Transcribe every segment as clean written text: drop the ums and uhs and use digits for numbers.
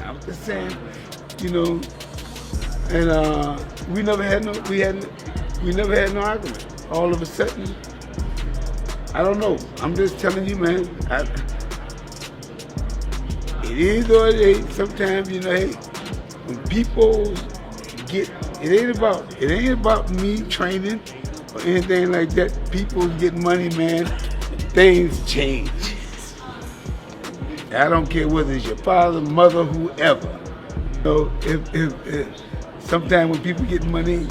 I'm just saying, you know, and we never had no argument. All of a sudden, I don't know. I'm just telling you, man. It is what it is. Sometimes, you know, hey, when people get, it ain't about me training or anything like that. People get money, man. Things change. I don't care whether it's your father, mother, whoever. So if sometimes when people get money.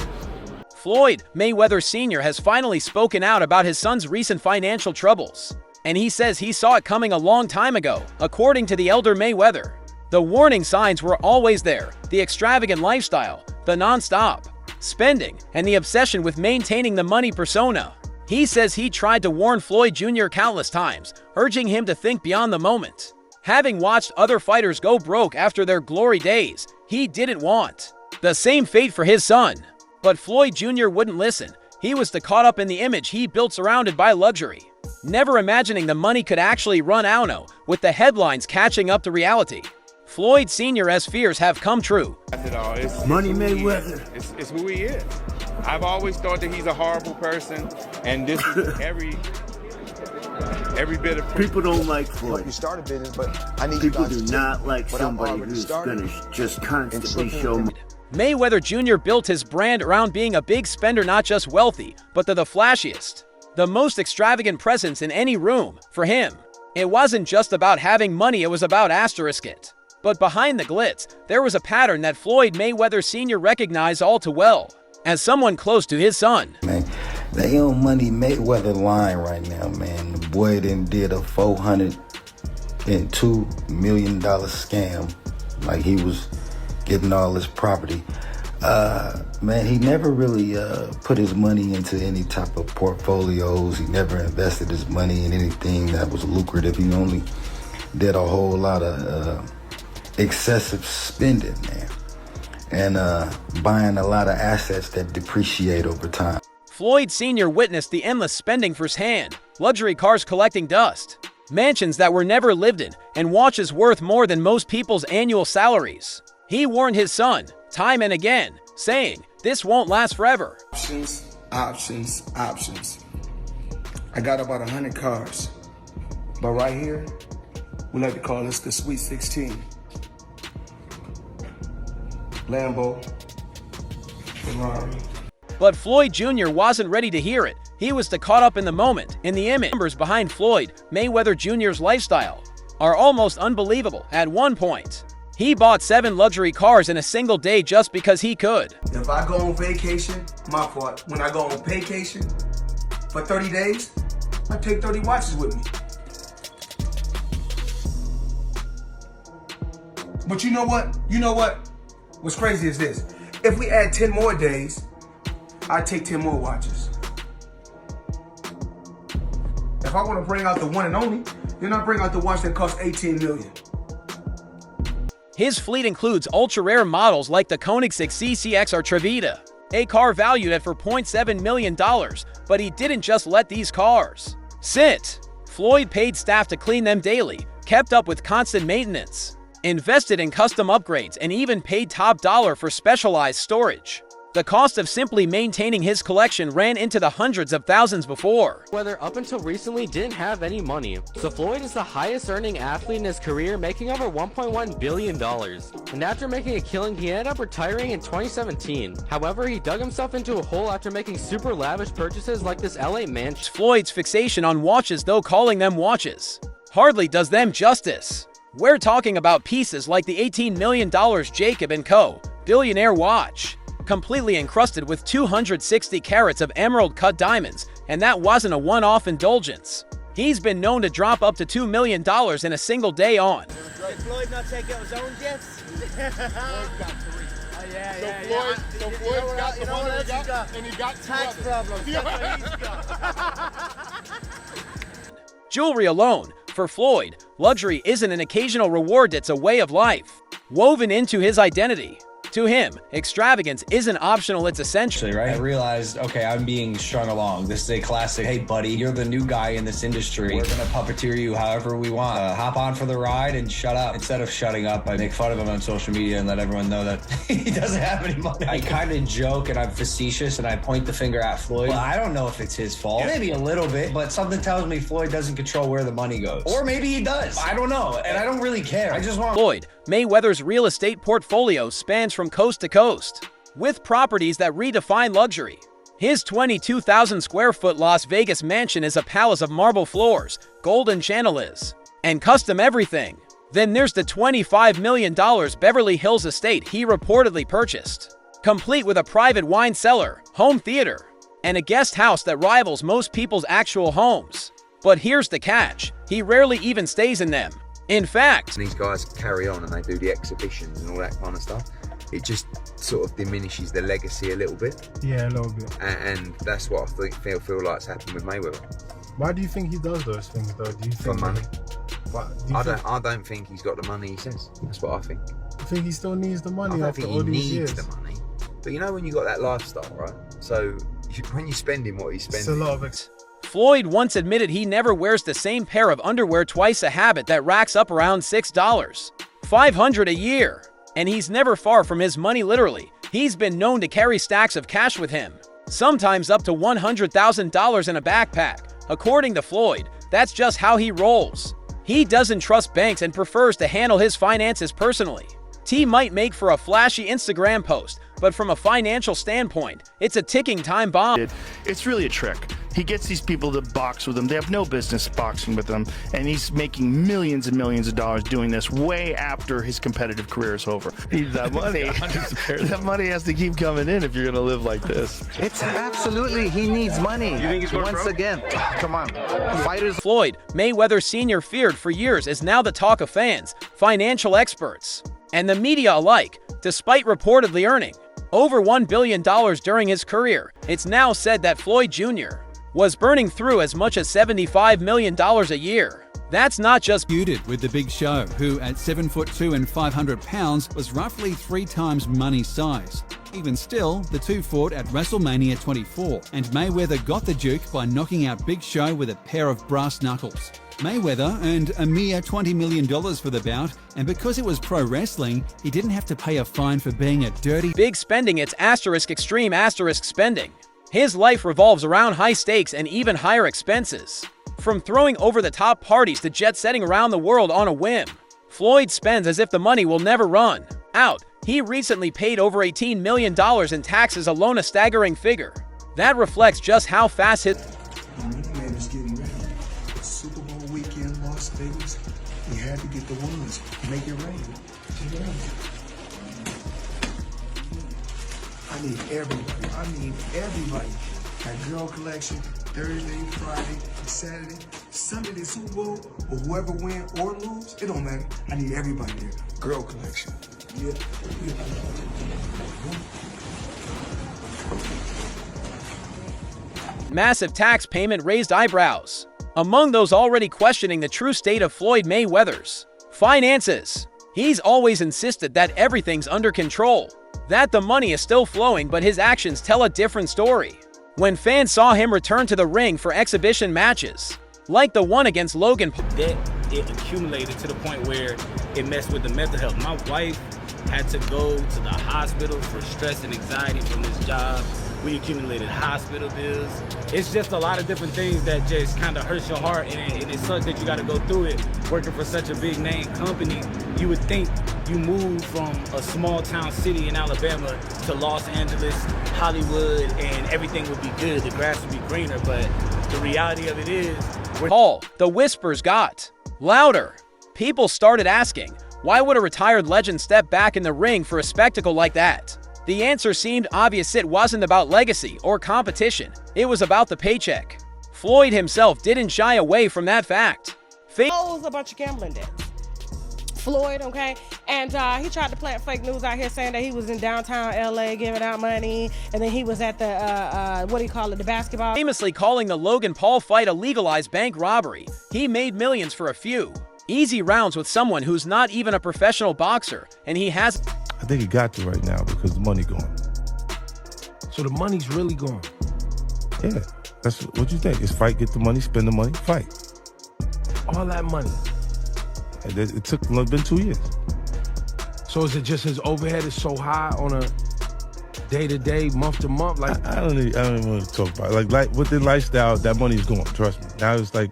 Floyd Mayweather Sr. has finally spoken out about his son's recent financial troubles. And he says he saw it coming a long time ago, according to the elder Mayweather. The warning signs were always there: the extravagant lifestyle, the non-stop spending, and the obsession with maintaining the money persona. He says he tried to warn Floyd Jr. countless times, urging him to think beyond the moment. Having watched other fighters go broke after their glory days, he didn't want the same fate for his son. But Floyd Jr. wouldn't listen. He was too caught up in the image he built surrounded by luxury, never imagining the money could actually run out, with the headlines catching up to reality. Floyd Sr.'s fears have come true. Money Mayweather. It's who he is. I've always thought that he's a horrible person, and this is every bit of proof. People don't like Floyd. You start a business, but I need People you guys do not like somebody who's gonna just constantly show me. Mayweather Jr. built his brand around being a big spender, not just wealthy, but the flashiest, the most extravagant presence in any room. For him, it wasn't just about having money, it was about asterisk it. But behind the glitz, there was a pattern that Floyd Mayweather Sr. recognized all too well, as someone close to his son. Man, they on Money Mayweather line right now, man. The boy did a $402 million scam, like he was getting all his property. Man, he never really put his money into any type of portfolios. He never invested his money in anything that was lucrative. He only did a whole lot of excessive spending, man, and buying a lot of assets that depreciate over time. Floyd Sr. witnessed the endless spending firsthand: luxury cars collecting dust, mansions that were never lived in, and watches worth more than most people's annual salaries. He warned his son time and again, saying, "This won't last forever." Options. I got about 100 cars, but right here, we like to call this the Sweet 16. Lambo, Ferrari. But Floyd Jr. wasn't ready to hear it. He was too caught up in the moment, in the image. Numbers behind Floyd Mayweather Jr.'s lifestyle are almost unbelievable. At one point, he bought 7 luxury cars in a single day just because he could. If I go on vacation, my fault. When I go on vacation for 30 days, I take 30 watches with me. But you know what? What's crazy is this. If we add 10 more days, I take 10 more watches. If I want to bring out the one and only, then I bring out the watch that costs $18 million. His fleet includes ultra-rare models like the Koenigsegg CCX or Trevita, a car valued at $4.7 million, but he didn't just let these cars sit. Floyd paid staff to clean them daily, kept up with constant maintenance, invested in custom upgrades, and even paid top dollar for specialized storage. The cost of simply maintaining his collection ran into the hundreds of thousands before. Mayweather up until recently didn't have any money, so Floyd is the highest earning athlete in his career, making over $1.1 billion. And after making a killing, he ended up retiring in 2017. However, he dug himself into a hole after making super lavish purchases like this LA mansion. Floyd's fixation on watches, though calling them watches, hardly does them justice. We're talking about pieces like the $18 million Jacob & Co. billionaire watch, completely encrusted with 260 carats of emerald-cut diamonds, and that wasn't a one-off indulgence. He's been known to drop up to $2 million in a single day on. Did Floyd not take out his own jets? Floyd got 3. So Floyd's got the one he got, and he got tax problems. Jewelry alone. For Floyd, luxury isn't an occasional reward, it's a way of life, woven into his identity. To him, extravagance isn't optional, it's essential. Right? I realized, okay, I'm being strung along. This is a classic, hey buddy, you're the new guy in this industry. We're gonna puppeteer you however we want. Hop on for the ride and shut up. Instead of shutting up, I make fun of him on social media and let everyone know that he doesn't have any money. I kind of joke and I'm facetious and I point the finger at Floyd. Well, I don't know if it's his fault. Maybe a little bit, but something tells me Floyd doesn't control where the money goes. Or maybe he does. I don't know, and I don't really care. I just want... Floyd Mayweather's real estate portfolio spans from coast to coast, with properties that redefine luxury. His 22,000 square foot Las Vegas mansion is a palace of marble floors, golden chandeliers, and custom everything. Then there's the $25 million Beverly Hills estate he reportedly purchased, complete with a private wine cellar, home theater, and a guest house that rivals most people's actual homes. But here's the catch, he rarely even stays in them. In fact, these guys carry on and they do the exhibitions and all that kind of stuff. It just sort of diminishes the legacy a little bit. Yeah, a little bit. And that's what I feel like's happened with Mayweather. Why do you think he does those things though? Do you think for money? I don't think he's got the money he says. That's what I think. I think he still needs the money I after don't all think he these needs years. the money. But you know when you got that lifestyle, right? So when you're spending what he's spending, It's a lot of Floyd once admitted he never wears the same pair of underwear twice, a habit that racks up around $6,500 a year. And he's never far from his money literally. He's been known to carry stacks of cash with him, sometimes up to $100,000 in a backpack. According to Floyd, that's just how he rolls. He doesn't trust banks and prefers to handle his finances personally. T might make for a flashy Instagram post, but from a financial standpoint, it's a ticking time bomb. It's really a trick. He gets these people to box with him. They have no business boxing with him, and he's making millions and millions of dollars doing this way after his competitive career is over. Needs that money. That money has to keep coming in if you're going to live like this. It's absolutely, he needs money. You think he's going once again? Come on, fighters. Floyd Mayweather Sr., feared for years, is now the talk of fans, financial experts, and the media alike. Despite reportedly earning over $1 billion during his career, it's now said that Floyd Jr. was burning through as much as $75 million a year. That's not just feuded with The Big Show, who at 7'2" and 500 pounds was roughly 3 times Money's size. Even still, the two fought at WrestleMania 24, and Mayweather got the Duke by knocking out Big Show with a pair of brass knuckles. Mayweather earned a mere $20 million for the bout, and because it was pro wrestling, he didn't have to pay a fine for being a dirty big spending. It's extreme spending. His life revolves around high stakes and even higher expenses. From throwing over-the-top parties to jet-setting around the world on a whim, Floyd spends as if the money will never run out. He recently paid over $18 million in taxes alone, a staggering figure. That reflects just how fast his... Man is getting ready. It's Super Bowl weekend, Las Vegas. He had to get the ones. Make it rain. Make it rain. I need everybody. That girl collection, Thursday, Friday, Saturday, Sunday, the Super Bowl, or whoever win or lose, it don't matter. I need everybody there. Girl collection. Yeah. Massive tax payment raised eyebrows among those already questioning the true state of Floyd Mayweather's finances. He's always insisted that everything's under control, that the money is still flowing, but his actions tell a different story. When fans saw him return to the ring for exhibition matches, like the one against Logan Paul, that it accumulated to the point where it messed with the mental health. My wife had to go to the hospital for stress and anxiety from this job. We accumulated hospital bills. It's just a lot of different things that just kind of hurts your heart, and it sucks that you got to go through it. Working for such a big name company, you would think you moved from a small town city in Alabama to Los Angeles, Hollywood, and everything would be good. The grass would be greener, but the reality of it is... Paul, the whispers got louder. People started asking, why would a retired legend step back in the ring for a spectacle like that? The answer seemed obvious. It wasn't about legacy or competition. It was about the paycheck. Floyd himself didn't shy away from that fact. Owes a bunch of gambling debts. Floyd, okay? And he tried to plant fake news out here saying that he was in downtown LA giving out money, and then he was at the, the basketball. Famously calling the Logan Paul fight a legalized bank robbery, he made millions for a few easy rounds with someone who's not even a professional boxer, and he has... I think it got to right now because the money gone. So the money's really gone? Yeah, that's what you think. It's fight, get the money, spend the money, fight. All that money? And it took, been 2 years. So is it just his overhead is so high on a day-to-day, month-to-month? Like I don't even want to talk about it. Like with the lifestyle, that money's gone, trust me. Now it's like,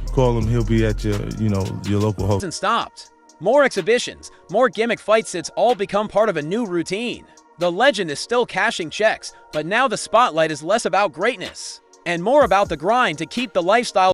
call him, he'll be at your, your local hotel. Hasn't stopped. More exhibitions, more gimmick fights, it's all become part of a new routine. The legend is still cashing checks, but now the spotlight is less about greatness and more about the grind to keep the lifestyle